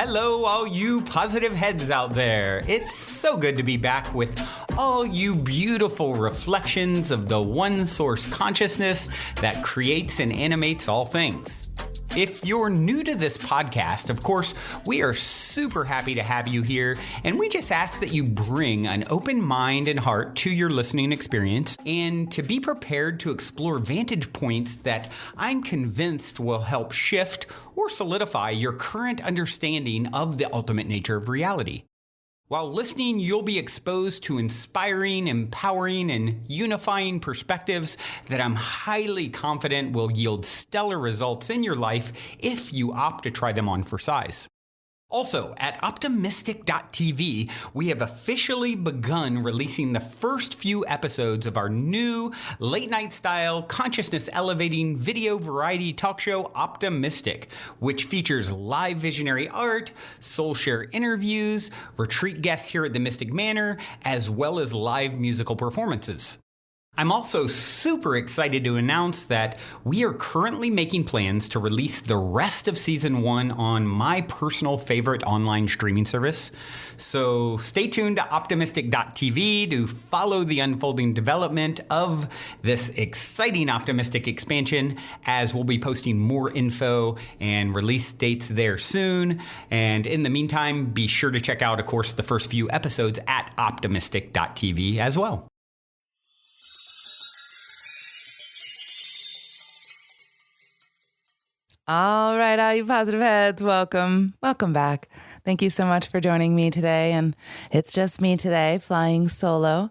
Hello, all you positive heads out there. It's so good to be back with all you beautiful reflections of the one source consciousness that creates and animates all things. If you're new to this podcast, of course, we are super happy to have you here, and we just ask that you bring an open mind and heart to your listening experience and to be prepared to explore vantage points that I'm convinced will help shift or solidify your current understanding of the ultimate nature of reality. While listening, you'll be exposed to inspiring, empowering, and unifying perspectives that I'm highly confident will yield stellar results in your life if you opt to try them on for size. Also, at optimistic.tv, we have officially begun releasing the first few episodes of our new late-night style, consciousness-elevating video variety talk show, Optimistic, which features live visionary art, soul share interviews, retreat guests here at the Mystic Manor, as well as live musical performances. I'm also super excited to announce that we are currently making plans to release the rest of Season 1 on my personal favorite online streaming service. So stay tuned to optimistic.tv to follow the unfolding development of this exciting Optimistic expansion, as we'll be posting more info and release dates there soon. And in the meantime, be sure to check out, of course, the first few episodes at optimistic.tv as well. All right, all you positive heads, welcome back. Thank you so much for joining me today. And it's just me today, flying solo.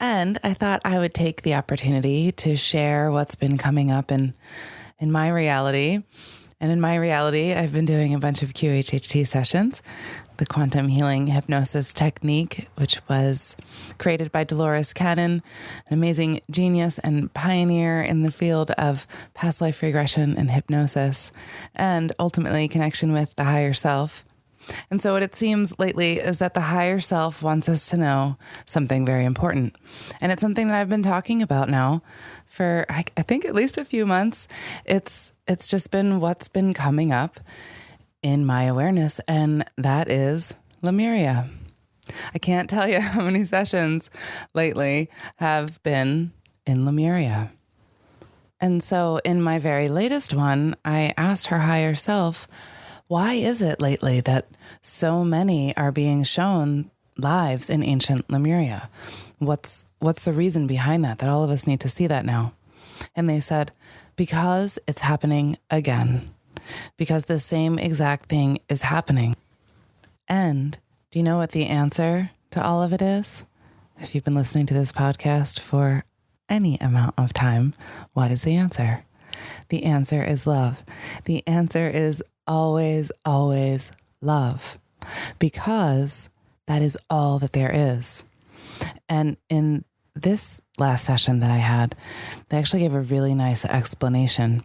And I thought I would take the opportunity to share what's been coming up in my reality. And in my reality, I've been doing a bunch of QHHT sessions, the quantum healing hypnosis technique, which was created by Dolores Cannon, an amazing genius and pioneer in the field of past life regression and hypnosis, and ultimately connection with the higher self. And so what it seems lately is that the higher self wants us to know something very important. And it's something that I've been talking about now for, I think, at least a few months. It's just been what's been coming up in my awareness, and that is Lemuria. I can't tell you how many sessions lately have been in Lemuria. And so in my very latest one, I asked her higher self, why is it lately that so many are being shown lives in ancient Lemuria? What's the reason behind that all of us need to see that now? And they said, because it's happening again. Because the same exact thing is happening. And do you know what the answer to all of it is? If you've been listening to this podcast for any amount of time, what is the answer? The answer is love. The answer is always, always love. Because that is all that there is. And in this last session that I had, they actually gave a really nice explanation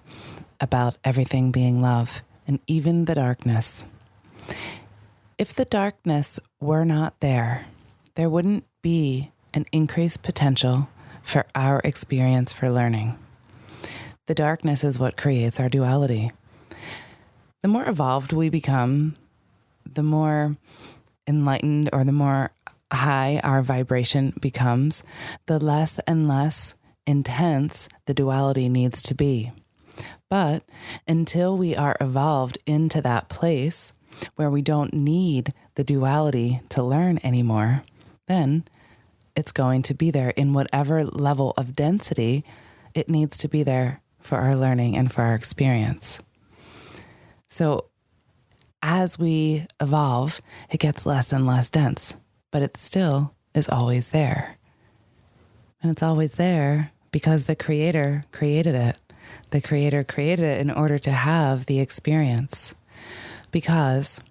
about everything being love, and even the darkness. If the darkness were not there, there wouldn't be an increased potential for our experience for learning. The darkness is what creates our duality. The more evolved we become, the more enlightened or the more high our vibration becomes, the less and less intense the duality needs to be. But until we are evolved into that place where we don't need the duality to learn anymore, then it's going to be there in whatever level of density it needs to be there for our learning and for our experience. So as we evolve, it gets less and less dense, but it still is always there. And it's always there because the Creator created it. The Creator created it in order to have the experience. Because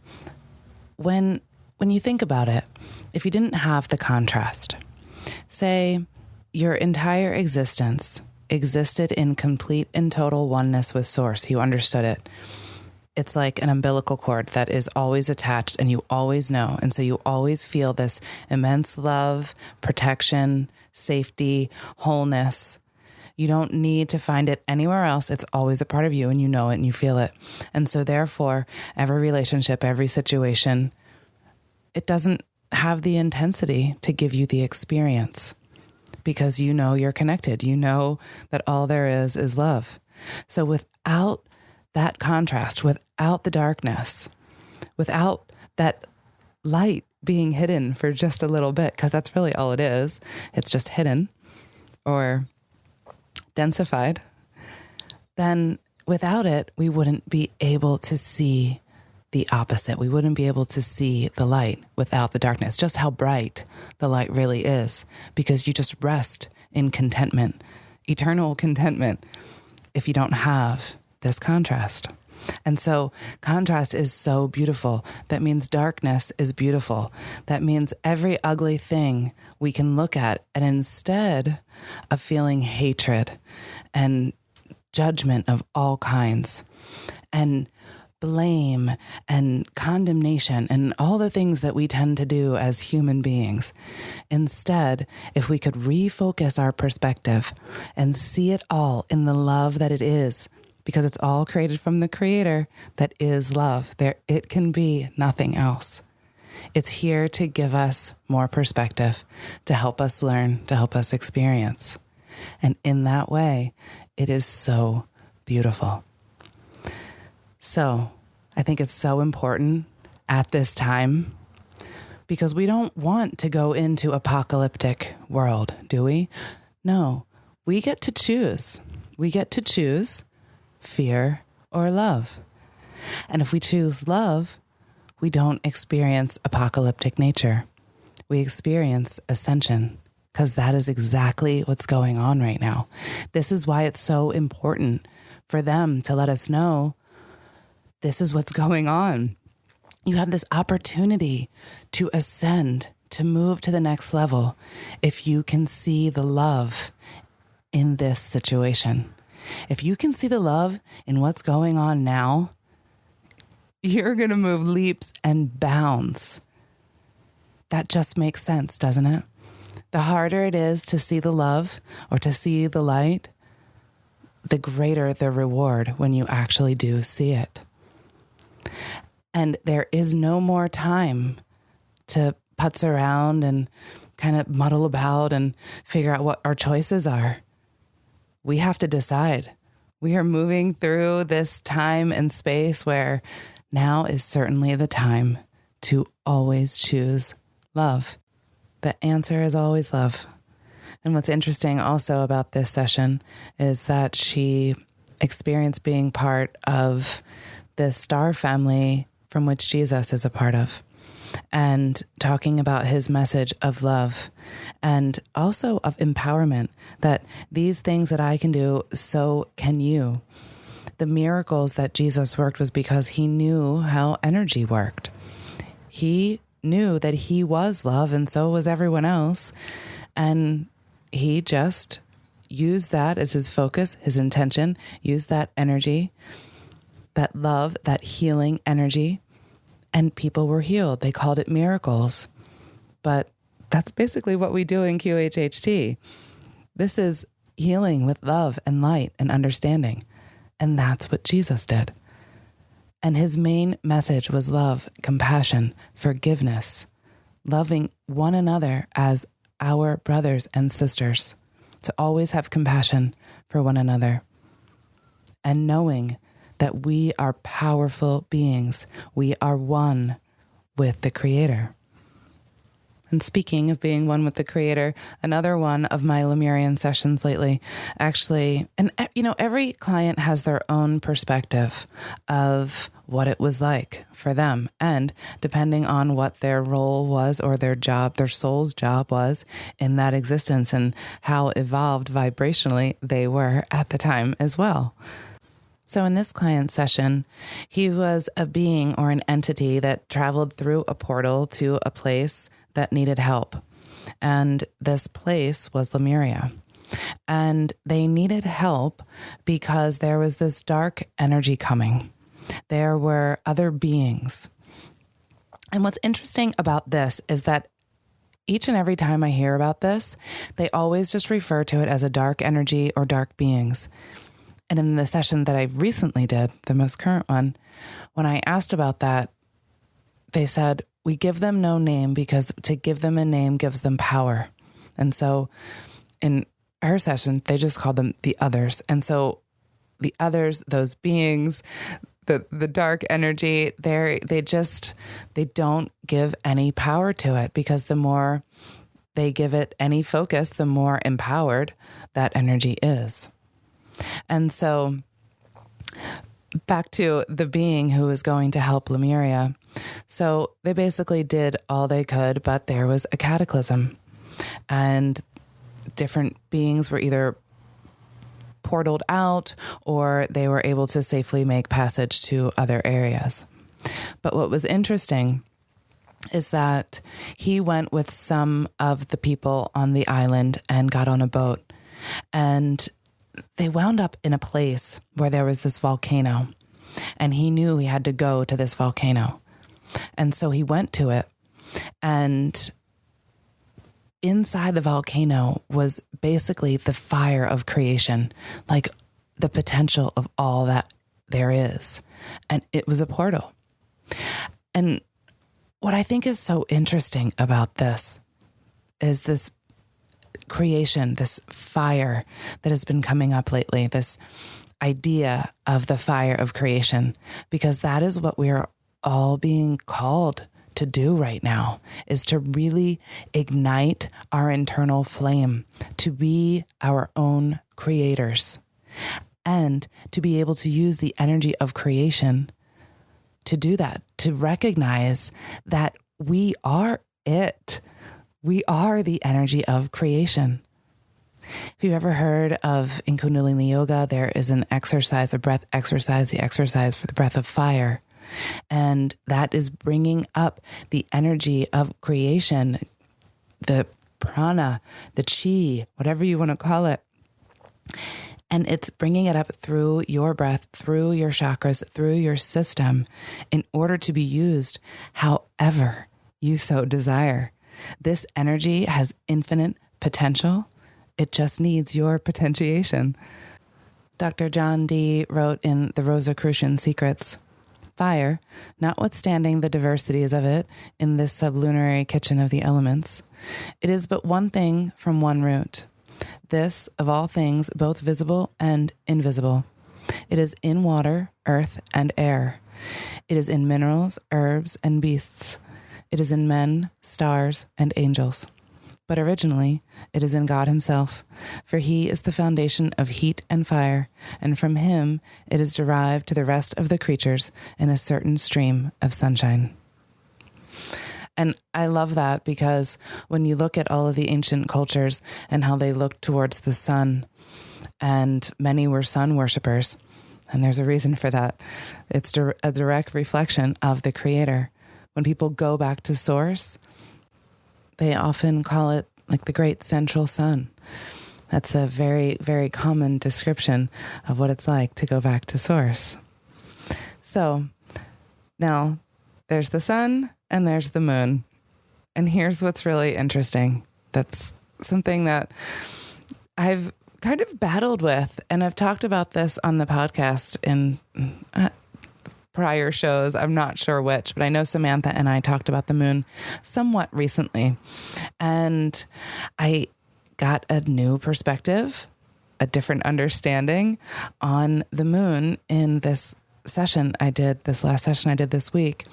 when you think about it, if you didn't have the contrast, say your entire existence existed in complete and total oneness with Source, you understood it. It's like an umbilical cord that is always attached and you always know. And so you always feel this immense love, protection, safety, wholeness. You don't need to find it anywhere else. It's always a part of you, and you know it and you feel it. And so therefore, every relationship, every situation, it doesn't have the intensity to give you the experience because you know you're connected. You know that all there is love. So without that contrast, without the darkness, without that light being hidden for just a little bit, because that's really all it is. It's just hidden or densified. Then without it, we wouldn't be able to see the opposite. We wouldn't be able to see the light without the darkness, just how bright the light really is, because you just rest in contentment, eternal contentment, if you don't have this contrast. And so contrast is so beautiful. That means darkness is beautiful. That means every ugly thing we can look at, and instead of feeling hatred and judgment of all kinds and blame and condemnation and all the things that we tend to do as human beings, instead, if we could refocus our perspective and see it all in the love that it is, because it's all created from the Creator that is love. It can be nothing else. It's here to give us more perspective, to help us learn, to help us experience. And in that way, it is so beautiful. So I think it's so important at this time, because we don't want to go into apocalyptic world, do we? No, we get to choose. We get to choose fear or love. And if we choose love, we don't experience apocalyptic nature. We experience ascension, because that is exactly what's going on right now. This is why it's so important for them to let us know this is what's going on. You have this opportunity to ascend, to move to the next level, if you can see the love in this situation. If you can see the love in what's going on now, you're going to move leaps and bounds. That just makes sense, doesn't it? The harder it is to see the love or to see the light, the greater the reward when you actually do see it. And there is no more time to putz around and kind of muddle about and figure out what our choices are. We have to decide. We are moving through this time and space where now is certainly the time to always choose love. The answer is always love. And what's interesting also about this session is that she experienced being part of the star family from which Jesus is a part of, and talking about his message of love and also of empowerment, that these things that I can do, so can you. The miracles that Jesus worked was because he knew how energy worked. He knew that he was love, and so was everyone else. And he just used that as his focus, his intention, used that energy, that love, that healing energy, and people were healed. They called it miracles. But that's basically what we do in QHHT. This is healing with love and light and understanding. And that's what Jesus did. And his main message was love, compassion, forgiveness, loving one another as our brothers and sisters, to always have compassion for one another, and knowing that we are powerful beings. We are one with the Creator. And speaking of being one with the Creator, another one of my Lemurian sessions lately, actually, and you know, every client has their own perspective of what it was like for them. And depending on what their role was or their job, their soul's job was in that existence, and how evolved vibrationally they were at the time as well. So in this client session, he was a being or an entity that traveled through a portal to a place that needed help. And this place was Lemuria. And they needed help because there was this dark energy coming. There were other beings. And what's interesting about this is that each and every time I hear about this, they always just refer to it as a dark energy or dark beings. And in the session that I recently did, the most current one, when I asked about that, they said, we give them no name because to give them a name gives them power. And so in her session, they just called them the others. And so the others, those beings, the dark energy, they don't give any power to it, because the more they give it any focus, the more empowered that energy is. And so back to the being who was going to help Lemuria. So they basically did all they could, but there was a cataclysm, and different beings were either portaled out or they were able to safely make passage to other areas. But what was interesting is that he went with some of the people on the island and got on a boat, and they wound up in a place where there was this volcano, and he knew he had to go to this volcano. And so he went to it, and inside the volcano was basically the fire of creation, like the potential of all that there is. And it was a portal. And what I think is so interesting about this is this creation, this fire that has been coming up lately, this idea of the fire of creation, because that is what we're all being called to do right now, is to really ignite our internal flame, to be our own creators, and to be able to use the energy of creation to do that, to recognize that we are it. We are the energy of creation. If you've ever heard of in Kundalini Yoga, there is an exercise, a breath exercise, the exercise for the breath of fire. And that is bringing up the energy of creation, the prana, the chi, whatever you want to call it. And it's bringing it up through your breath, through your chakras, through your system, in order to be used however you so desire. This energy has infinite potential. It just needs your potentiation. Dr. John Dee wrote in The Rosicrucian Secrets, fire, notwithstanding the diversities of it in this sublunary kitchen of the elements, it is but one thing from one root. This, of all things, both visible and invisible. It is in water, earth, and air. It is in minerals, herbs, and beasts. It is in men, stars, and angels. But originally, it is in God himself, for he is the foundation of heat and fire, and from him it is derived to the rest of the creatures in a certain stream of sunshine. And I love that, because when you look at all of the ancient cultures and how they looked towards the sun, and many were sun worshipers, and there's a reason for that. It's a direct reflection of the Creator. When people go back to Source, they often call it like the great central sun. That's a very, very common description of what it's like to go back to Source. So now there's the sun and there's the moon. And here's what's really interesting. That's something that I've kind of battled with, and I've talked about this on the podcast in prior shows. I'm not sure which, but I know Samantha and I talked about the moon somewhat recently. And I got a new perspective, a different understanding on the moon in this session I did, this last session I did this week.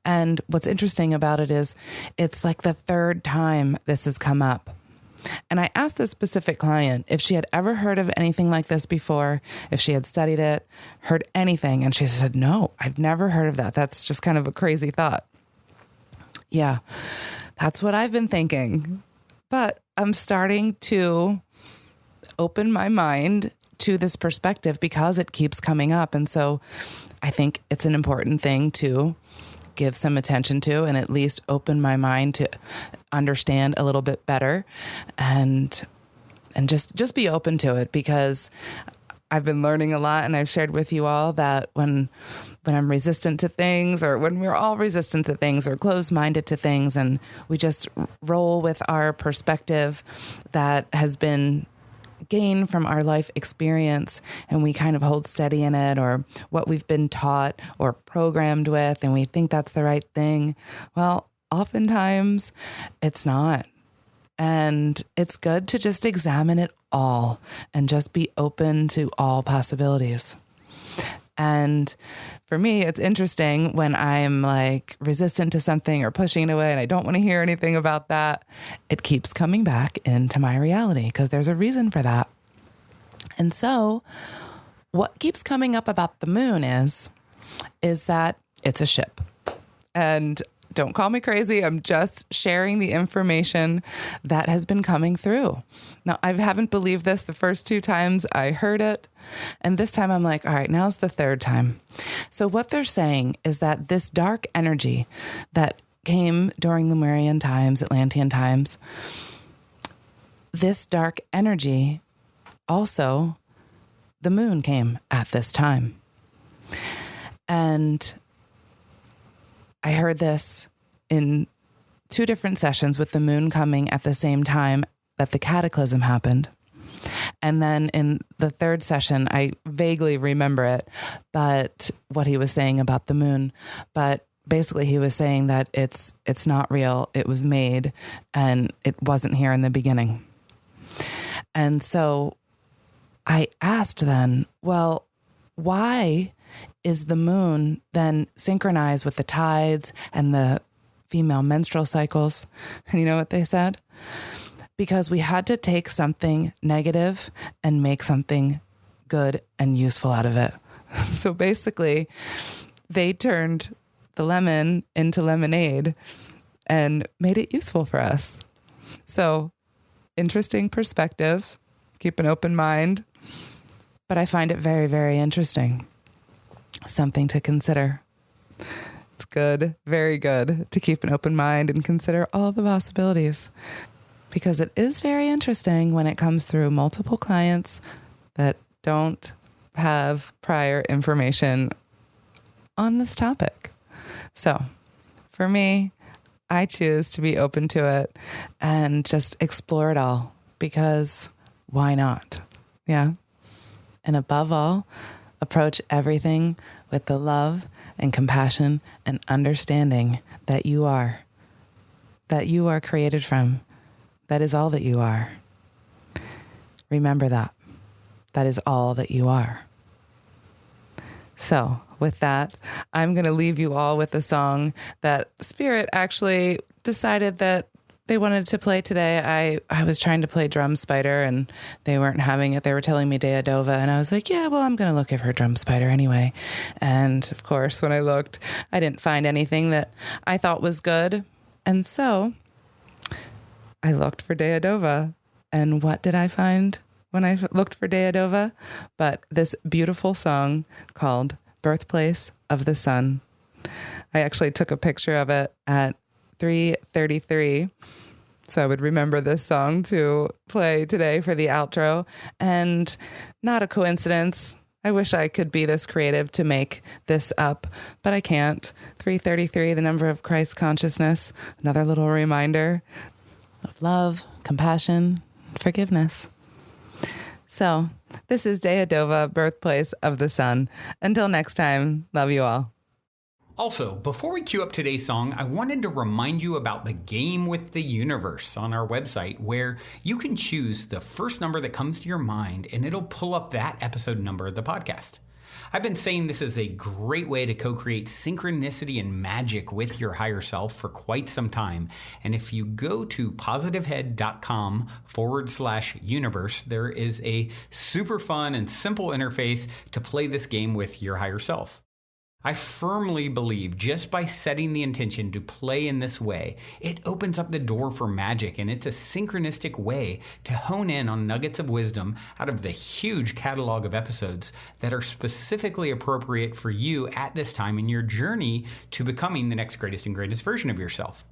And what's interesting about it is it's like the third time this has come up. And I asked this specific client if she had ever heard of anything like this before, if she had studied it, heard anything. And she said, no, I've never heard of that. That's just kind of a crazy thought. Yeah, that's what I've been thinking. But I'm starting to open my mind to this perspective because it keeps coming up. And so I think it's an important thing to give some attention to, and at least open my mind to understand a little bit better, and just be open to it, because I've been learning a lot, and I've shared with you all that when I'm resistant to things, or when we're all resistant to things or closed-minded to things, and we just roll with our perspective that has been gained from our life experience, and we kind of hold steady in it, or what we've been taught or programmed with, and we think that's the right thing. Well, oftentimes it's not. And it's good to just examine it all and just be open to all possibilities. And for me, it's interesting when I'm like resistant to something or pushing it away and I don't want to hear anything about that. It keeps coming back into my reality because there's a reason for that. And so what keeps coming up about the moon is that it's a ship. And don't call me crazy. I'm just sharing the information that has been coming through. Now, I haven't believed this the first 2 times I heard it. And this time I'm like, all right, now's the 3rd time. So what they're saying is that this dark energy that came during Lemurian times, Atlantean times, this dark energy also, the moon came at this time. And I heard this in 2 different sessions with the moon coming at the same time that the cataclysm happened. And then in the 3rd session, I vaguely remember it, but what he was saying about the moon. But basically he was saying that it's not real. It was made and it wasn't here in the beginning. And so I asked then, well, why is the moon then synchronized with the tides and the female menstrual cycles? And you know what they said? Because we had to take something negative and make something good and useful out of it. So basically, they turned the lemon into lemonade and made it useful for us. So interesting perspective, keep an open mind, but I find it very, very interesting. Something to consider. It's good, very good to keep an open mind and consider all the possibilities, because it is very interesting when it comes through multiple clients that don't have prior information on this topic. So for me, I choose to be open to it and just explore it all, because why not? Yeah. And above all, approach everything with the love and compassion and understanding that you are created from. That is all that you are. Remember that. That is all that you are. So with that, I'm going to leave you all with a song that Spirit actually decided that they wanted to play today. I was trying to play Drum Spider and they weren't having it. They were telling me Deadova, and I was like, yeah, well, I'm going to look at her Drum Spider anyway. And of course, when I looked, I didn't find anything that I thought was good. And so I looked for Deadova. And what did I find when I looked for Deadova? But this beautiful song called Birthplace of the Sun. I actually took a picture of it at 3:33, so I would remember this song to play today for the outro. And not a coincidence. I wish I could be this creative to make this up, but I can't. 3:33, the number of Christ consciousness. Another little reminder of love, compassion, forgiveness. So this is Deadova, Birthplace of the Sun. Until next time, love you all. Also, before we cue up today's song, I wanted to remind you about the game with the universe on our website, where you can choose the first number that comes to your mind and it'll pull up that episode number of the podcast. I've been saying this is a great way to co-create synchronicity and magic with your higher self for quite some time. And if you go to positivehead.com/universe, there is a super fun and simple interface to play this game with your higher self. I firmly believe just by setting the intention to play in this way, it opens up the door for magic, and it's a synchronistic way to hone in on nuggets of wisdom out of the huge catalog of episodes that are specifically appropriate for you at this time in your journey to becoming the next greatest and greatest version of yourself.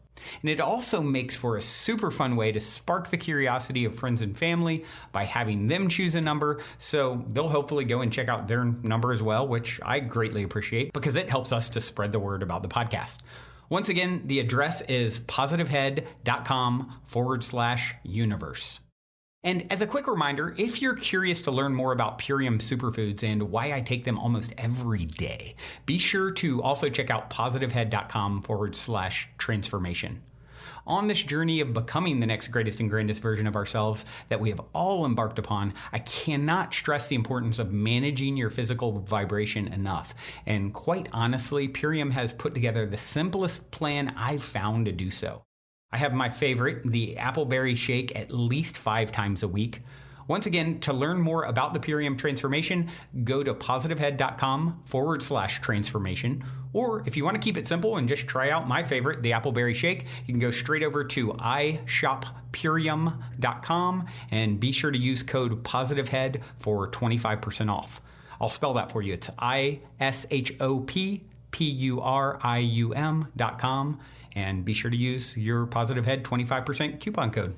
And it also makes for a super fun way to spark the curiosity of friends and family by having them choose a number, so they'll hopefully go and check out their number as well, which I greatly appreciate because it helps us to spread the word about the podcast. Once again, the address is positivehead.com/universe. And as a quick reminder, if you're curious to learn more about Purium superfoods and why I take them almost every day, be sure to also check out positivehead.com/transformation. On this journey of becoming the next greatest and grandest version of ourselves that we have all embarked upon, I cannot stress the importance of managing your physical vibration enough. And quite honestly, Purium has put together the simplest plan I've found to do so. I have my favorite, the appleberry shake, at least 5 times a week. Once again, to learn more about the Purium transformation, go to positivehead.com/transformation. Or if you want to keep it simple and just try out my favorite, the appleberry shake, you can go straight over to ishoppurium.com and be sure to use code positivehead for 25% off. I'll spell that for you. It's ishoppurium.com. And be sure to use your Positive Head 25% coupon code.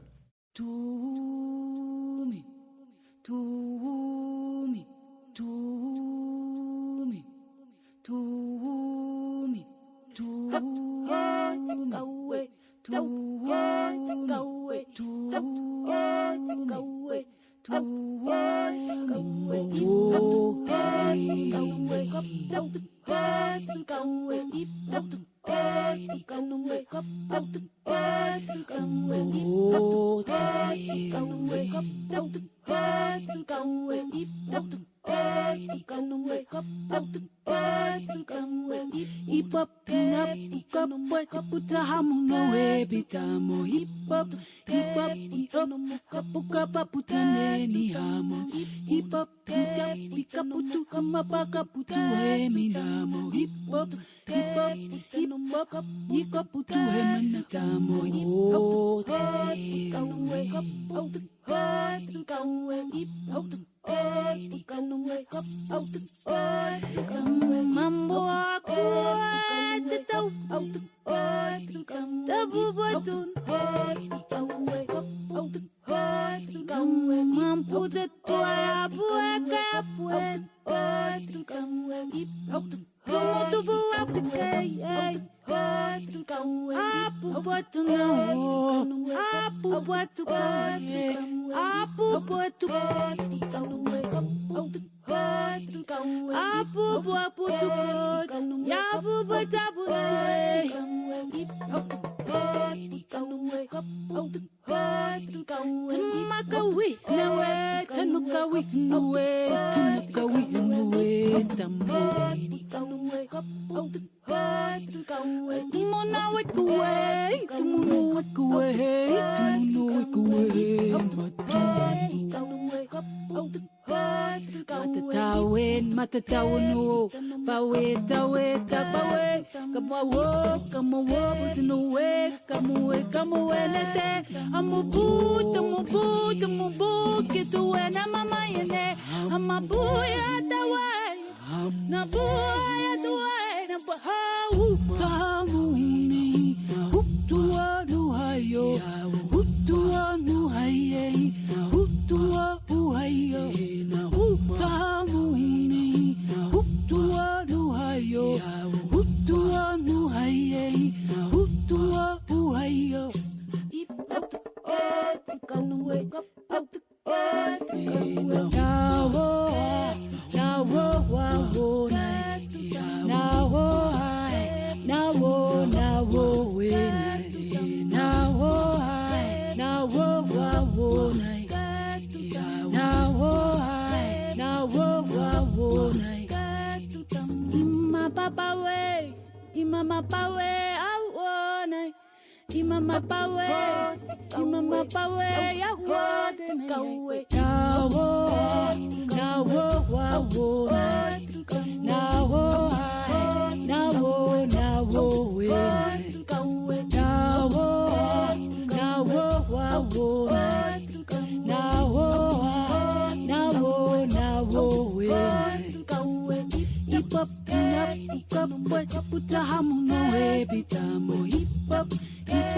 Hip hop,